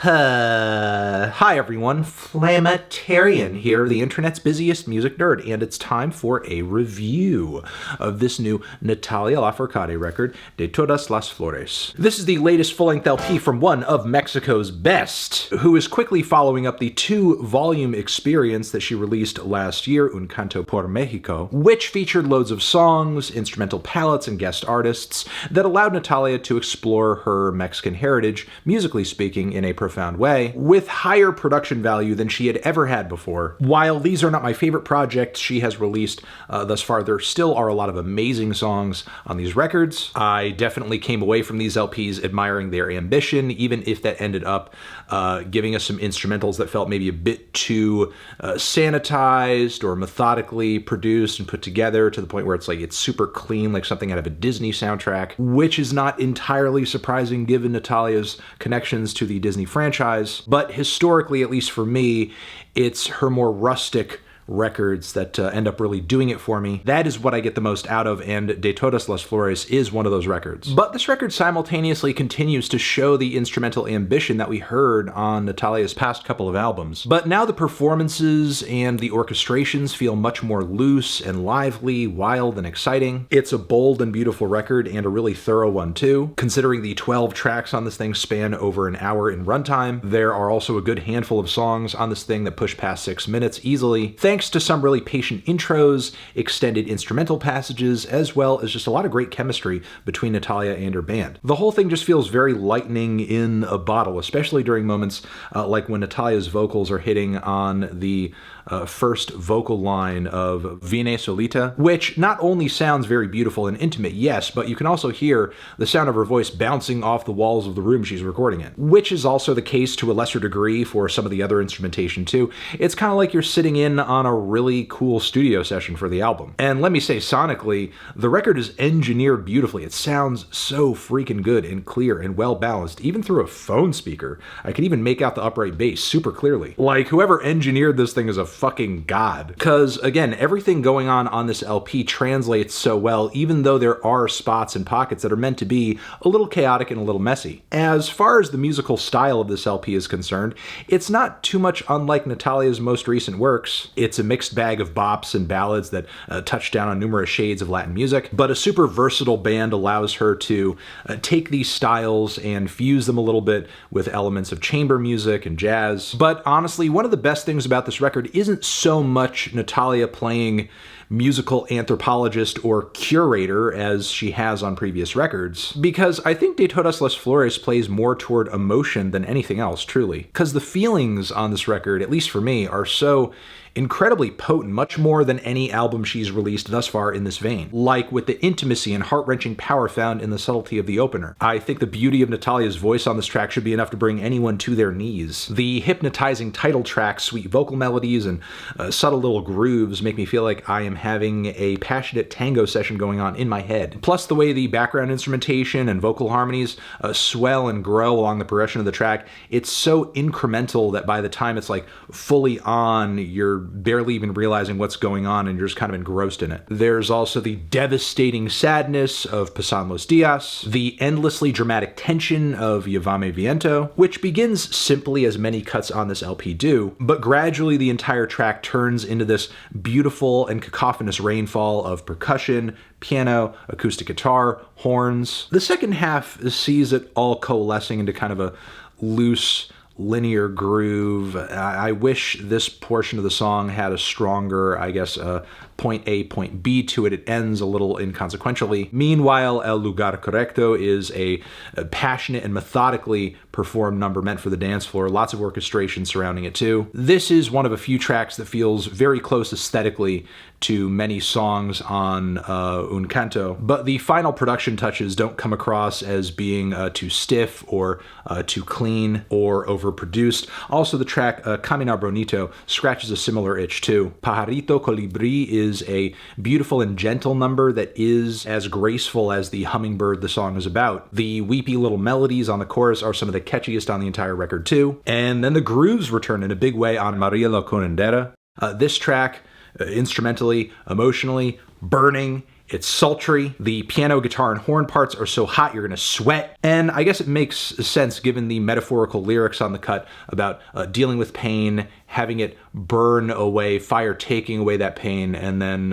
Hi everyone, Flametarian here, the internet's busiest music nerd, and it's time for a review of this new Natalia Lafourcade record, De Todas las Flores. This is the latest full-length LP from one of Mexico's best, who is quickly following up the two-volume experience that she released last year, Un Canto por Mexico, which featured loads of songs, instrumental palettes, and guest artists that allowed Natalia to explore her Mexican heritage, musically speaking, in a profound way, with higher production value than she had ever had before. While these are not my favorite projects she has released thus far, there still are a lot of amazing songs on these records. I definitely came away from these LPs admiring their ambition, even if that ended up giving us some instrumentals that felt maybe a bit too sanitized or methodically produced and put together to the point where it's super clean, like something out of a Disney soundtrack, which is not entirely surprising given Natalia's connections to the Disney franchise. But historically, at least for me, it's her more rustic records that end up really doing it for me. That is what I get the most out of, and De Todas las Flores is one of those records. But this record simultaneously continues to show the instrumental ambition that we heard on Natalia's past couple of albums. But now the performances and the orchestrations feel much more loose and lively, wild and exciting. It's a bold and beautiful record, and a really thorough one too. Considering the 12 tracks on this thing span over an hour in runtime, there are also a good handful of songs on this thing that push past 6 minutes easily, thanks to some really patient intros, extended instrumental passages, as well as just a lot of great chemistry between Natalia and her band. The whole thing just feels very lightning in a bottle, especially during moments like when Natalia's vocals are hitting on the first vocal line of Viene Solita, which not only sounds very beautiful and intimate, yes, but you can also hear the sound of her voice bouncing off the walls of the room she's recording in, which is also the case to a lesser degree for some of the other instrumentation too. It's kind of like you're sitting in on a really cool studio session for the album. And let me say, sonically, the record is engineered beautifully. It sounds so freaking good and clear and well balanced, even through a phone speaker. I can even make out the upright bass super clearly. Like, whoever engineered this thing is a fucking god. Because, again, everything going on this LP translates so well, even though there are spots and pockets that are meant to be a little chaotic and a little messy. As far as the musical style of this LP is concerned, it's not too much unlike Natalia's most recent works. It's a mixed bag of bops and ballads that touch down on numerous shades of Latin music, but a super versatile band allows her to take these styles and fuse them a little bit with elements of chamber music and jazz. But honestly, one of the best things about this record isn't so much Natalia playing musical anthropologist or curator as she has on previous records, because I think De Todas las Flores plays more toward emotion than anything else, truly. Because the feelings on this record, at least for me, are so incredibly potent, much more than any album she's released thus far in this vein. Like with the intimacy and heart-wrenching power found in the subtlety of the opener. I think the beauty of Natalia's voice on this track should be enough to bring anyone to their knees. The hypnotizing title track, sweet vocal melodies, and subtle little grooves make me feel like I am having a passionate tango session going on in my head. Plus the way the background instrumentation and vocal harmonies swell and grow along the progression of the track, it's so incremental that by the time it's like fully on, you're barely even realizing what's going on and you're just kind of engrossed in it. There's also the devastating sadness of Pasan los Dias, the endlessly dramatic tension of Llévame Viento, which begins simply as many cuts on this LP do, but gradually the entire track turns into this beautiful and cacophonous rainfall of percussion, piano, acoustic guitar, horns. The second half sees it all coalescing into kind of a loose, linear groove. I wish this portion of the song had a stronger, point A, point B to it. It ends a little inconsequentially. Meanwhile, El Lugar Correcto is a passionate and methodically performed number meant for the dance floor. Lots of orchestration surrounding it too. This is one of a few tracks that feels very close aesthetically to many songs on Un Canto, but the final production touches don't come across as being too stiff or too clean or overproduced. Also, the track CAMINAR Bonito scratches a similar itch too. Pajarito Colibri is a beautiful and gentle number that is as graceful as the hummingbird the song is about. The weepy little melodies on the chorus are some of the catchiest on the entire record too. And then the grooves return in a big way on Maria la Curandera. This track, instrumentally, emotionally, burning, It's sultry. The piano, guitar, and horn parts are so hot you're gonna sweat. And I guess it makes sense given the metaphorical lyrics on the cut about dealing with pain, having it burn away, fire taking away that pain, and then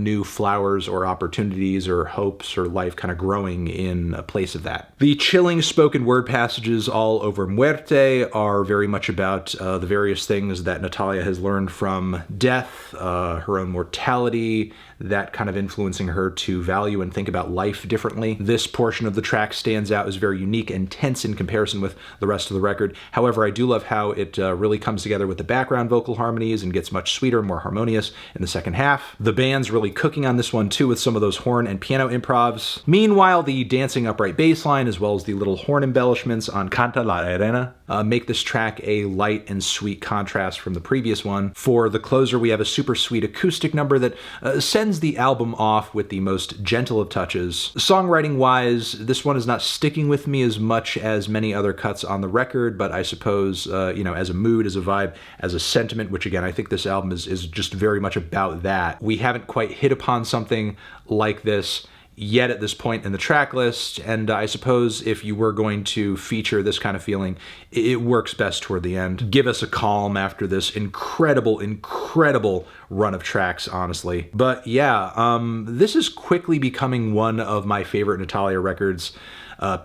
new flowers or opportunities or hopes or life kind of growing in place of that. The chilling spoken word passages all over Muerte are very much about the various things that Natalia has learned from death, her own mortality, that kind of influencing her to value and think about life differently. This portion of the track stands out as very unique and tense in comparison with the rest of the record. However, I do love how it really comes together with the background vocal harmonies and gets much sweeter, more harmonious in the second half. The band's really cooking on this one too with some of those horn and piano improvs. Meanwhile, the dancing upright bass line as well as the little horn embellishments on Canta la Arena make this track a light and sweet contrast from the previous one. For the closer, we have a super sweet acoustic number that sends the album off with the most gentle of touches. Songwriting-wise, this one is not sticking with me as much as many other cuts on the record, but I suppose, you know, as a mood, as a vibe, as a sentiment, which again, I think this album is just very much about that. We haven't quite hit upon something like this yet at this point in the track list, and I suppose if you were going to feature this kind of feeling, it works best toward the end. Give us a calm after this incredible run of tracks, honestly. But yeah, this is quickly becoming one of my favorite Natalia records,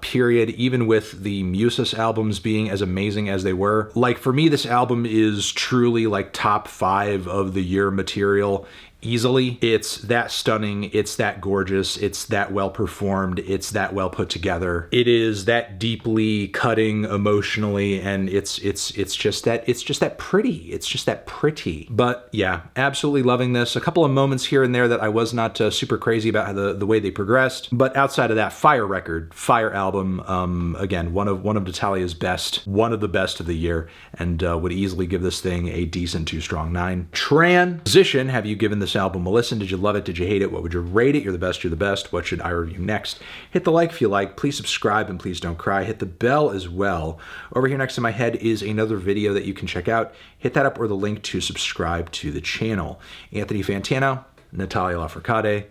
period, even with the Muses albums being as amazing as they were. Like, for me, this album is truly like top 5 of the year material. Easily. It's that stunning, it's that gorgeous, it's that well performed, it's that well put together. It is that deeply cutting emotionally, and it's just that pretty. It's just that pretty. But yeah, absolutely loving this. A couple of moments here and there that I was not super crazy about the way they progressed, but outside of that, fire record, fire album. Again, one of Natalia's best, one of the best of the year, and would easily give this thing a decent 2 strong 9. Transition. Have you given this album a listen? Did you love it? Did you hate it? What would you rate it? You're the best, you're the best. What should I review next? Hit the like if you like. Please subscribe and please don't cry. Hit the bell as well. Over here next to my head is another video that you can check out. Hit that up or the link to subscribe to the channel. Anthony Fantano, Natalia Lafourcade,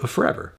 forever.